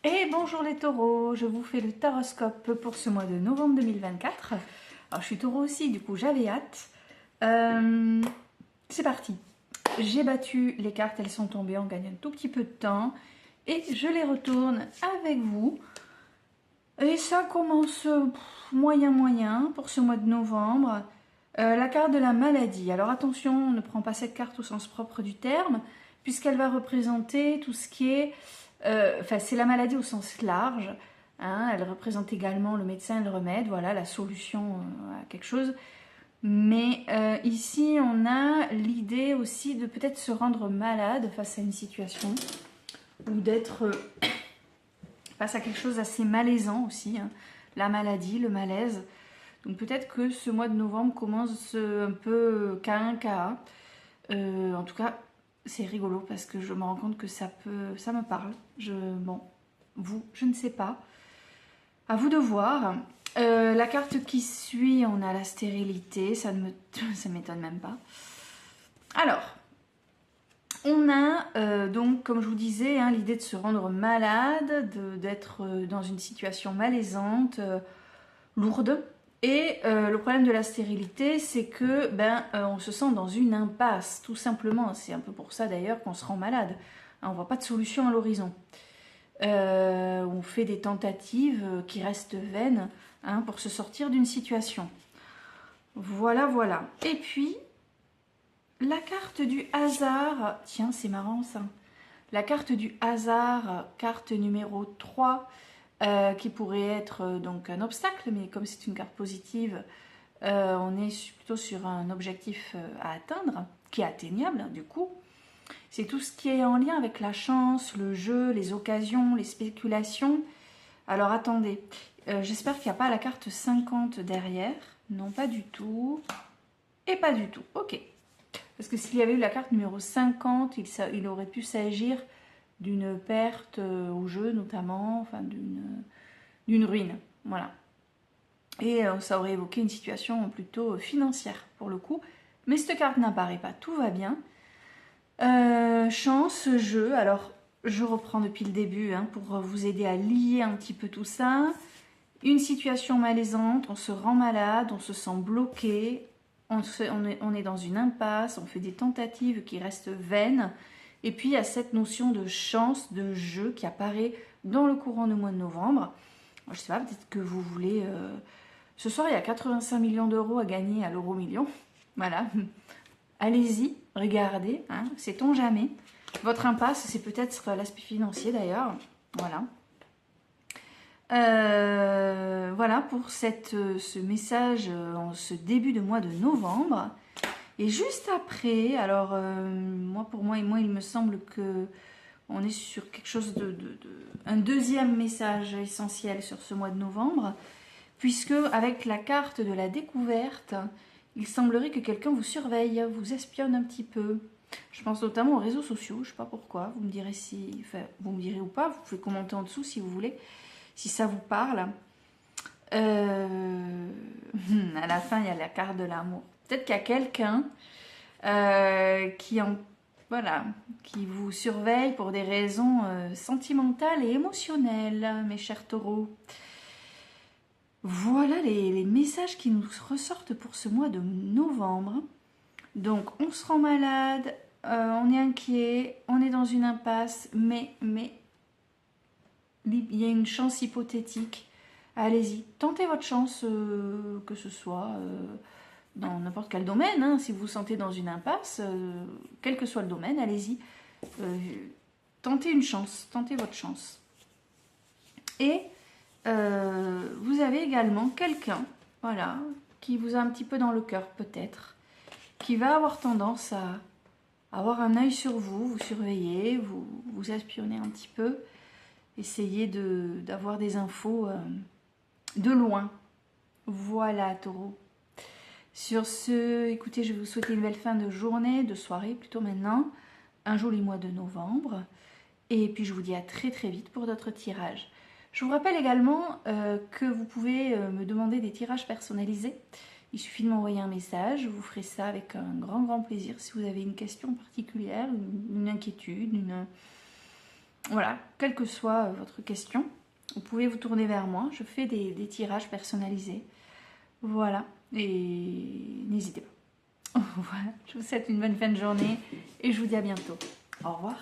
Et bonjour les taureaux, je vous fais le taroscope pour ce mois de novembre 2024. Alors je suis taureau aussi, du coup j'avais hâte. C'est parti. J'ai battu les cartes, elles sont tombées, on gagne un tout petit peu de temps. Et je les retourne avec vous. Et ça commence moyen pour ce mois de novembre. La carte de la maladie. Alors attention, on ne prend pas cette carte au sens propre du terme, puisqu'elle va représenter tout ce qui est... Enfin, c'est la maladie au sens large. Hein, elle représente également le médecin et le remède, voilà, la solution à quelque chose. Mais ici, on a l'idée aussi de peut-être se rendre malade face à une situation, ou d'être face à quelque chose d'assez malaisant aussi, hein. La maladie, le malaise. Donc peut-être que ce mois de novembre commence un peu K1, en tout cas, c'est rigolo parce que je me rends compte que ça me parle. Bon, vous, je ne sais pas. À vous de voir. La carte qui suit, on a la stérilité. Ça m'étonne même pas. Alors, on a donc, comme je vous disais, hein, l'idée de se rendre malade, d'être dans une situation malaisante, lourde. Et le problème de la stérilité, c'est que on se sent dans une impasse, tout simplement. C'est un peu pour ça d'ailleurs qu'on se rend malade. Hein, on ne voit pas de solution à l'horizon. On fait des tentatives qui restent vaines, hein, pour se sortir d'une situation. Voilà, voilà. Et puis, la carte du hasard. Tiens, c'est marrant ça. La carte du hasard, carte numéro 3. Qui pourrait être donc un obstacle, mais comme c'est une carte positive, on est plutôt sur un objectif à atteindre, qui est atteignable du coup. C'est tout ce qui est en lien avec la chance, le jeu, les occasions, les spéculations. Alors attendez, j'espère qu'il n'y a pas la carte 50 derrière. Non, pas du tout. Et pas du tout, ok. Parce que s'il y avait eu la carte numéro 50, il aurait pu s'agir d'une perte au jeu notamment, enfin d'une ruine, voilà. Et ça aurait évoqué une situation plutôt financière pour le coup, mais cette carte n'apparaît pas, tout va bien. Chance, jeu, alors je reprends depuis le début hein, pour vous aider à lier un petit peu tout ça. Une situation malaisante, on se rend malade, on se sent bloqué, on est dans une impasse, on fait des tentatives qui restent vaines. Et puis il y a cette notion de chance, de jeu qui apparaît dans le courant du mois de novembre. Je ne sais pas, peut-être que vous voulez... Ce soir, il y a 85 millions d'euros à gagner à l'euro million. Voilà. Allez-y, regardez, hein, sait-on jamais. Votre impasse, c'est peut-être l'aspect financier d'ailleurs. Voilà. Voilà pour ce message en ce début de mois de novembre. Et juste après, alors pour moi, il me semble que on est sur quelque chose un deuxième message essentiel sur ce mois de novembre, puisque avec la carte de la découverte, il semblerait que quelqu'un vous surveille, vous espionne un petit peu. Je pense notamment aux réseaux sociaux, je ne sais pas pourquoi, vous me direz vous me direz ou pas, vous pouvez commenter en dessous si vous voulez, si ça vous parle. À la fin, il y a la carte de l'amour. Peut-être qu'il y a quelqu'un qui vous surveille pour des raisons sentimentales et émotionnelles, mes chers taureaux. Voilà les messages qui nous ressortent pour ce mois de novembre. Donc, on se rend malade, on est inquiet, on est dans une impasse, mais il y a une chance hypothétique. Allez-y, tentez votre chance, que ce soit dans n'importe quel domaine. Hein, si vous vous sentez dans une impasse, quel que soit le domaine, allez-y. Tentez une chance, tentez votre chance. Et vous avez également quelqu'un, voilà, qui vous a un petit peu dans le cœur peut-être, qui va avoir tendance à avoir un œil sur vous, vous surveiller, vous espionner un petit peu, essayer d'avoir des infos de loin. Voilà, taureau. Sur ce, écoutez, je vais vous souhaiter une belle fin de journée, de soirée plutôt maintenant, un joli mois de novembre, et puis je vous dis à très très vite pour d'autres tirages. Je vous rappelle également que vous pouvez me demander des tirages personnalisés. Il suffit de m'envoyer un message, je vous ferai ça avec un grand plaisir si vous avez une question particulière, une inquiétude, voilà, quelle que soit votre question, vous pouvez vous tourner vers moi. Je fais des tirages personnalisés. Voilà, et n'hésitez pas. Voilà, je vous souhaite une bonne fin de journée et je vous dis à bientôt. Au revoir.